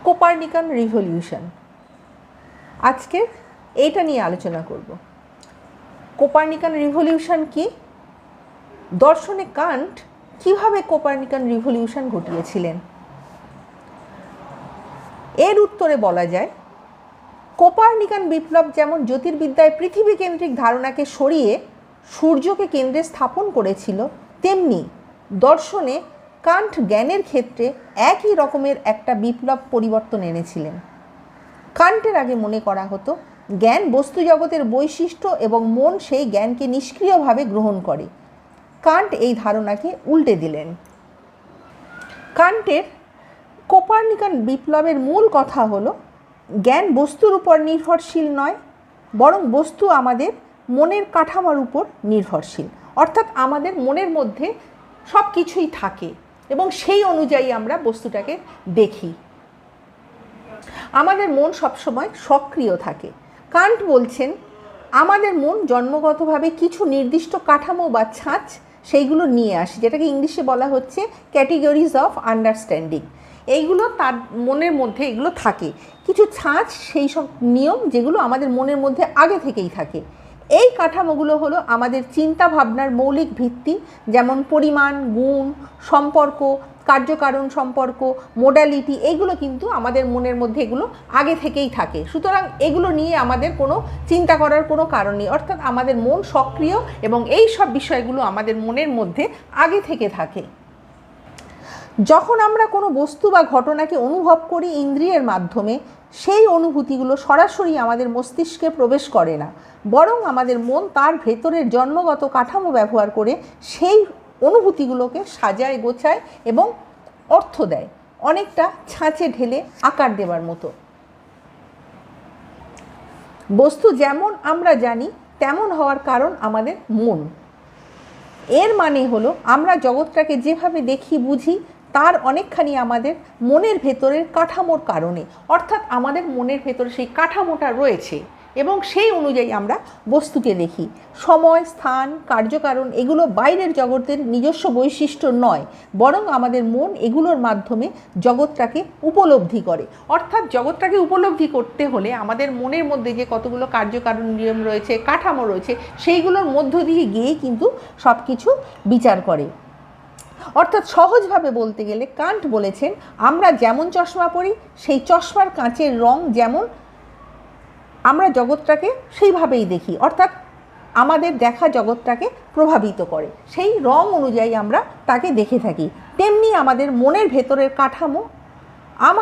কোপার্নিকান revolution. আজকে এইটা নিয়ে আলোচনা করব। কোপার্নিকান রিভলিউশন কি, দর্শনে কান্ট কিভাবে কোপার্নিকান রিভলিউশন ঘটিয়েছিলেন। এর উত্তরে বলা যায়, কোপার্নিকান বিপ্লব যেমন জ্যোতির্বিদ্যায় পৃথিবী কেন্দ্রিক ধারণাকে সরিয়ে সূর্যকে কেন্দ্রে স্থাপন করেছিল, তেমনি দর্শনে কান্ট জ্ঞানের ক্ষেত্রে একই রকমের একটা বিপ্লব পরিবর্তন এনেছিলেন। কান্টের আগে মনে করা হতো জ্ঞান বস্তু জগতের বৈশিষ্ট্য এবং মন সেই জ্ঞানকে নিষ্ক্রিয়ভাবে গ্রহণ করে। কান্ট এই ধারণাকে উল্টে দিলেন। কান্টের কোপার্নিকান বিপ্লবের মূল কথা হলো, জ্ঞান বস্তুর উপর নির্ভরশীল নয়, বরং বস্তু আমাদের মনের কাঠামোর উপর নির্ভরশীল। অর্থাৎ আমাদের মনের মধ্যে সব কিছুই থাকে এবং সেই অনুযায়ী আমরা বস্তুটাকে দেখি। আমাদের মন সবসময় সক্রিয় থাকে। কান্ট বলছেন, আমাদের মন জন্মগতভাবে কিছু নির্দিষ্ট কাঠামো বা ছাঁচ সেইগুলো নিয়ে আসে, যেটাকে ইংলিশে বলা হচ্ছে ক্যাটেগরিজ অফ আন্ডারস্ট্যান্ডিং। এইগুলো তার মনের মধ্যে এগুলো থাকে, কিছু ছাঁচ, সেই সব নিয়ম যেগুলো আমাদের মনের মধ্যে আগে থেকেই থাকে। এই কাঠামোগুলো হলো আমাদের চিন্তা ভাবনার মৌলিক ভিত্তি, যেমন পরিমাণ, গুণ, সম্পর্ক, কার্যকারণ সম্পর্ক, মোডালিটি, এইগুলো কিন্তু আমাদের মনের মধ্যে এগুলো আগে থেকেই থাকে। সুতরাং এগুলো নিয়ে আমাদের কোনো চিন্তা করার কোনো কারণ নেই। অর্থাৎ আমাদের মন সক্রিয় এবং এই সব বিষয়গুলো আমাদের মনের মধ্যে আগে থেকে থাকে। যখন আমরা কোনো বস্তু বা ঘটনাকে অনুভব করি ইন্দ্রিয়ের মাধ্যমে, সেই অনুভূতিগুলো সরাসরি আমাদের মস্তিষ্কে প্রবেশ করে না, বরং আমাদের মন তার ভেতরের জন্মগত কাঠামো ব্যবহার করে সেই অনুভূতিগুলোকে সাজায়, গোছায় এবং অর্থ দেয়, অনেকটা ছাঁচে ঢেলে আকার দেবার মতো। বস্তু যেমন আমরা জানি তেমন হওয়ার কারণ আমাদের মন। এর মানে হলো, আমরা জগৎটাকে যেভাবে দেখি, বুঝি, তার অনেকখানি আমাদের মনের ভেতরের কাঠামোর কারণে। অর্থাৎ আমাদের মনের ভেতরে সেই কাঠামোটা রয়েছে এবং সেই অনুযায়ী আমরা বস্তুকে দেখি। সময়, স্থান, কার্যকারণ এগুলো বাইরের জগতের নিজস্ব বৈশিষ্ট্য নয়, বরং আমাদের মন এগুলোর মাধ্যমে জগৎটাকে উপলব্ধি করে। অর্থাৎ জগৎটাকে উপলব্ধি করতে হলে আমাদের মনের মধ্যে যে কতগুলো কার্যকারণ নিয়ম রয়েছে, কাঠামো রয়েছে, সেইগুলোর মধ্য দিয়ে গিয়েই কিন্তু সব কিছু বিচার করে। অর্থাৎ সহজভাবে বলতে গেলে কান্ট বলেছেন, আমরা যেমন চশমা পরি, সেই চশমার কাঁচের রং যেমন, আমরা জগৎটাকে সেইভাবেই দেখি। অর্থাৎ আমাদের দেখা জগৎটাকে প্রভাবিত করে, সেই রং অনুযায়ী আমরা তাকে দেখে থাকি। তেমনি আমাদের মনের ভেতরের কাঠামো